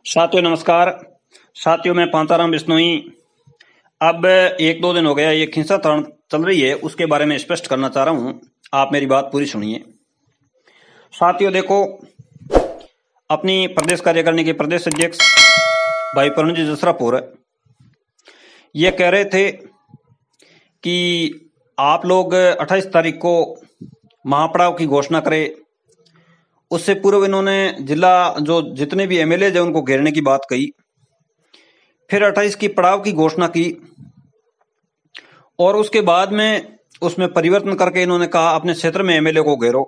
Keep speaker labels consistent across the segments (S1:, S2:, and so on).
S1: साथियों नमस्कार। साथियों मैं पांताराम बिश्नोई। अब एक दो दिन हो गया ये खींचातान चल रही है, उसके बारे में स्पष्ट करना चाह रहा हूं। आप मेरी बात पूरी सुनिए। साथियों देखो, अपनी प्रदेश कार्यकारिणी के प्रदेश अध्यक्ष भाई परमजीत जसरापुर ये कह रहे थे कि आप लोग 28 तारीख को महापड़ाव की घोषणा करें। उससे पूर्व इन्होंने जिला जो जितने भी एमएलए हैं उनको घेरने की बात कही। फिर 28 की पड़ाव की घोषणा की और उसके बाद में उसमें परिवर्तन करके इन्होंने कहा अपने क्षेत्र में एमएलए को घेरो।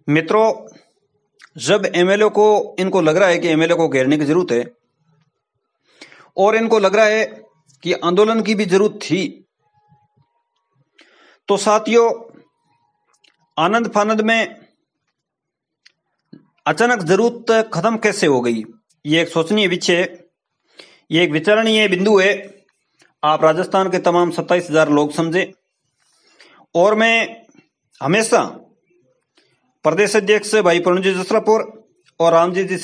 S1: मित्रों, जब एमएलए को इनको लग रहा है कि एमएलए को घेरने की जरूरत है और इनको लग रहा है कि आंदोलन की भी जरूरत थी, तो साथियों आनंद फानंद में अचानक जरूरत खत्म कैसे हो गई, ये एक सोचनीय विषय है, ये एक विचारणीय बिंदु है। आप राजस्थान के तमाम 27,000 लोग समझे। और मैं हमेशा प्रदेश अध्यक्ष भाई परमजीत जसरापुर और रामजी जी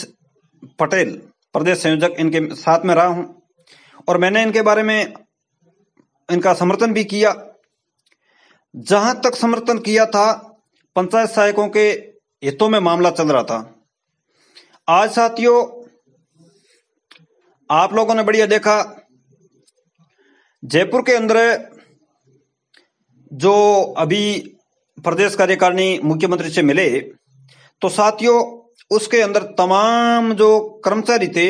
S1: पटेल प्रदेश संयोजक इनके साथ में रहा हूं और मैंने इनके बारे में इनका समर्थन भी किया। जहां तक समर्थन किया था, पंचायत सहायकों के हितों में मामला चल रहा था। आज साथियों आप लोगों ने बढ़िया देखा, जयपुर के अंदर जो अभी प्रदेश कार्यकारिणी मुख्यमंत्री से मिले, तो साथियों उसके अंदर तमाम जो कर्मचारी थे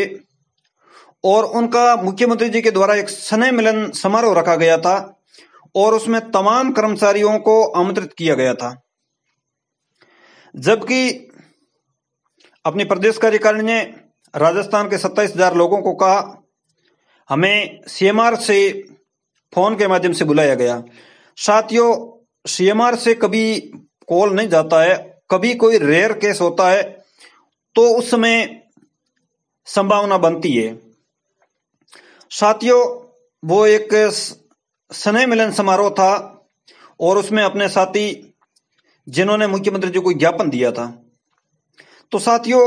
S1: और उनका मुख्यमंत्री जी के द्वारा एक स्नेह मिलन समारोह रखा गया था और उसमें तमाम कर्मचारियों को आमंत्रित किया गया था। जबकि अपनी प्रदेश कार्यकारिणी ने राजस्थान के 27,000 लोगों को कहा हमें सीएमआर से फोन के माध्यम से बुलाया गया। साथियों सीएमआर से कभी कॉल नहीं जाता है, कभी कोई रेयर केस होता है तो उस समय संभावना बनती है। साथियों वो एक स्नेह मिलन समारोह था और उसमें अपने साथी जिन्होंने मुख्यमंत्री जी को ज्ञापन दिया था, तो साथियों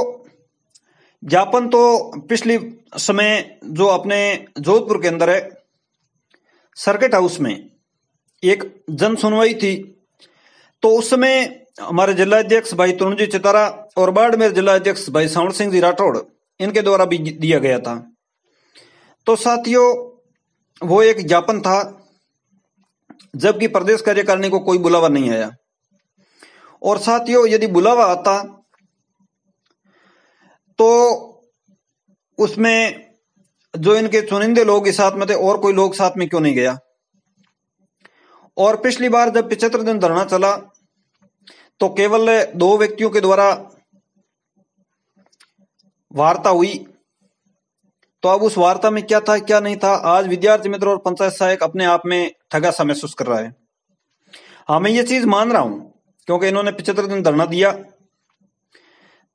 S1: ज्ञापन तो पिछले समय जो अपने जोधपुर के अंदर है सर्किट हाउस में एक जन सुनवाई थी, तो उस समय हमारे जिला अध्यक्ष भाई तरुणजी चितारा और बाड़मेर जिला अध्यक्ष भाई सांवल सिंह जी राठौड़ इनके द्वारा भी दिया गया था। तो साथियों वो एक ज्ञापन था, जबकि प्रदेश कार्यकारिणी को कोई बुलावा नहीं आया। और साथियों यदि बुलावा आता तो उसमें जो इनके चुनिंदे लोग इस साथ में थे और कोई लोग साथ में क्यों नहीं गया। और पिछली बार जब 75 दिन धरना चला तो केवल 2 व्यक्तियों के द्वारा वार्ता हुई, तो अब उस वार्ता में क्या था क्या नहीं था, आज विद्यार्थी मित्र और पंचायत सहायक अपने आप में ठगा सा महसूस कर रहा है। हाँ मैं ये चीज मान रहा हूं क्योंकि इन्होंने 75 दिन धरना दिया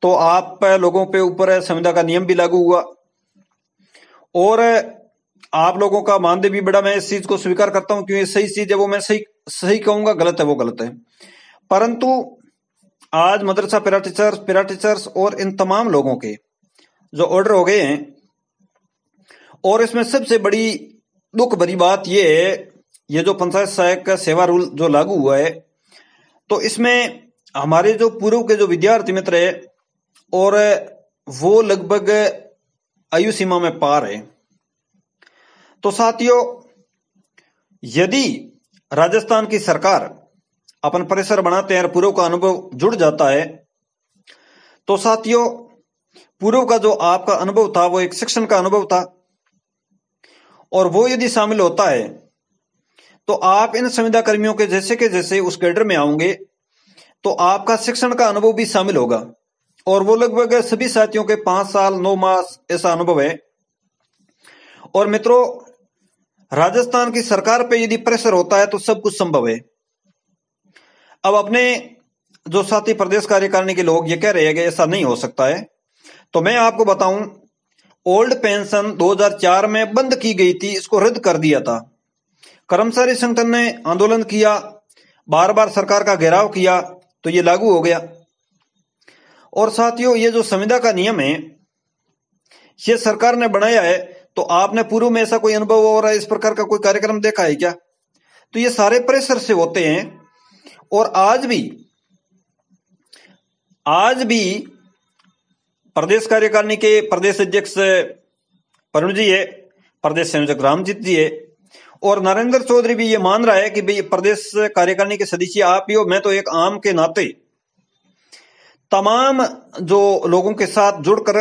S1: तो आप लोगों पे ऊपर संविदा का नियम भी लागू हुआ और आप लोगों का मानदेय भी बढ़ा। मैं इस चीज को स्वीकार करता हूं क्योंकि सही चीज है, वो मैं सही कहूंगा, गलत है वो गलत है। परंतु आज मदरसा पैरा टीचर्स और इन तमाम लोगों के जो ऑर्डर हो गए हैं, और इसमें सबसे बड़ी दुख भरी बात यह है, ये जो पंचायत सहायक का सेवा रूल जो लागू हुआ है, तो इसमें हमारे जो पूर्व के जो विद्यार्थी मित्र है और वो लगभग आयु सीमा में पार है। तो साथियों यदि राजस्थान की सरकार अपन परिसर बनाते हैं और पूर्व का अनुभव जुड़ जाता है, तो साथियों पूर्व का जो आपका अनुभव था वो एक शिक्षण का अनुभव था और वो यदि शामिल होता है तो आप इन संविदा कर्मियों के जैसे उस कैडर में आओगे तो आपका शिक्षण का अनुभव भी शामिल होगा और वो लगभग सभी साथियों के 5 साल 9 मास ऐसा अनुभव है। और मित्रों राजस्थान की सरकार पे यदि प्रेशर होता है तो सब कुछ संभव है। अब अपने जो साथी प्रदेश कार्यकारिणी के लोग ये कह रहे हैं कि ऐसा नहीं हो सकता है, तो मैं आपको बताऊं ओल्ड पेंशन 2004 में बंद की गई थी, इसको रद्द कर दिया था। कर्मचारी संगठन ने आंदोलन किया, बार बार सरकार का घेराव किया तो ये लागू हो गया। और साथियों ये जो संविदा का नियम है ये सरकार ने बनाया है, तो आपने पूर्व में ऐसा कोई अनुभव और इस प्रकार का कोई कार्यक्रम देखा है क्या? तो ये सारे प्रेशर से होते हैं। और आज भी प्रदेश कार्यकारिणी के प्रदेश अध्यक्ष परुण जी है, प्रदेश संयोजक रामजीत जी है, और नरेंद्र चौधरी भी ये मान रहा है कि भाई प्रदेश कार्यकारिणी के सदस्य आप ही हो। मैं तो एक आम के नाते तमाम जो लोगों के साथ जुड़कर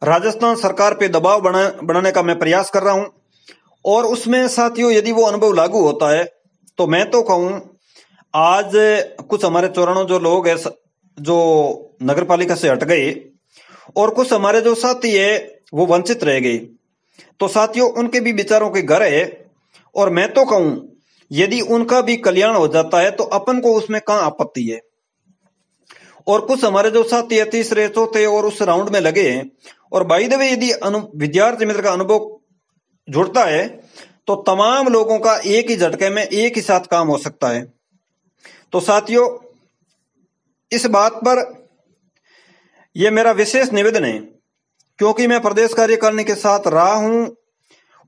S1: राजस्थान सरकार पे दबाव बनाने का मैं प्रयास कर रहा हूं। और उसमें साथियों यदि वो अनुभव लागू होता है तो मैं तो कहूं, आज कुछ हमारे 94 जो लोग हैं जो नगर पालिका से हट गए, और कुछ हमारे जो साथी है वो वंचित रह गए। तो साथियों उनके भी विचारों के घर है, और मैं तो कहूं यदि उनका भी कल्याण हो जाता है तो अपन को उसमें कहां आपत्ति है। और कुछ हमारे जो साथी है तीसरे चौथे और उस राउंड में लगे हैं। और बाय द वे यदि विद्यार्थी मित्र का अनुभव जुड़ता है तो तमाम लोगों का एक ही झटके में एक ही साथ काम हो सकता है। तो साथियों इस बात पर यह मेरा विशेष निवेदन है, क्योंकि मैं प्रदेश कार्यकारिणी के साथ रहा हूं,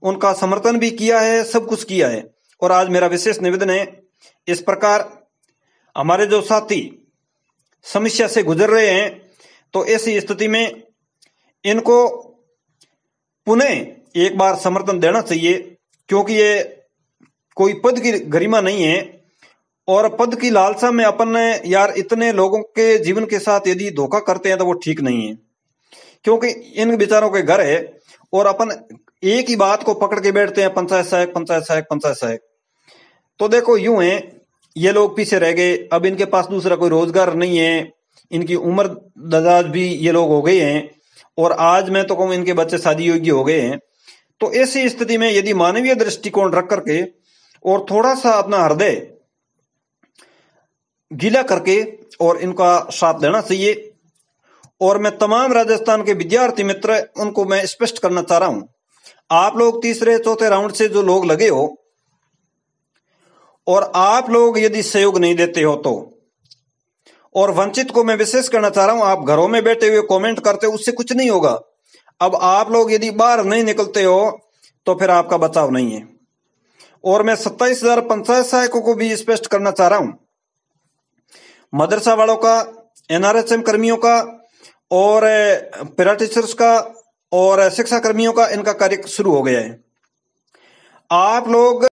S1: उनका समर्थन भी किया है, सब कुछ किया है। और आज मेरा विशेष निवेदन है, इस प्रकार हमारे जो साथी समस्या से गुजर रहे हैं तो ऐसी स्थिति में इनको पुनः एक बार समर्थन देना चाहिए, क्योंकि ये कोई पद की गरिमा नहीं है। और पद की लालसा में अपन यार इतने लोगों के जीवन के साथ यदि धोखा करते हैं तो वो ठीक नहीं है, क्योंकि इन विचारों के घर है और अपन एक ही बात को पकड़ के बैठते हैं, पंचायत सहायक पंचायत सहायक पंचायत सहायक। तो देखो यूं है, ये लोग पीछे रह गए, अब इनके पास दूसरा कोई रोजगार नहीं है, इनकी उम्र दराज भी ये लोग हो गए हैं, और आज मैं तो कहूं इनके बच्चे शादी योग्य हो गए हैं। तो ऐसी स्थिति में यदि मानवीय दृष्टिकोण रख करके और थोड़ा सा अपना हृदय गीला करके और इनका साथ देना चाहिए। और मैं तमाम राजस्थान के विद्यार्थी मित्र उनको मैं स्पष्ट करना चाह रहा हूं, आप लोग तीसरे चौथे राउंड से जो लोग लगे हो और आप लोग यदि सहयोग नहीं देते हो तो, और वंचित को मैं विशेष करना चाह रहा हूं, आप घरों में बैठे हुए कमेंट करते हो उससे कुछ नहीं होगा। अब आप लोग यदि बाहर नहीं निकलते हो तो फिर आपका बचाव नहीं है। और मैं 27,000 पंचायत सहायकों को भी स्पष्ट करना चाह रहा हूं, मदरसा वालों का, एनआरएचएम कर्मियों का और पैरा टीचर्स का और शिक्षा कर्मियों का, इनका कार्य शुरू हो गया है। आप लोग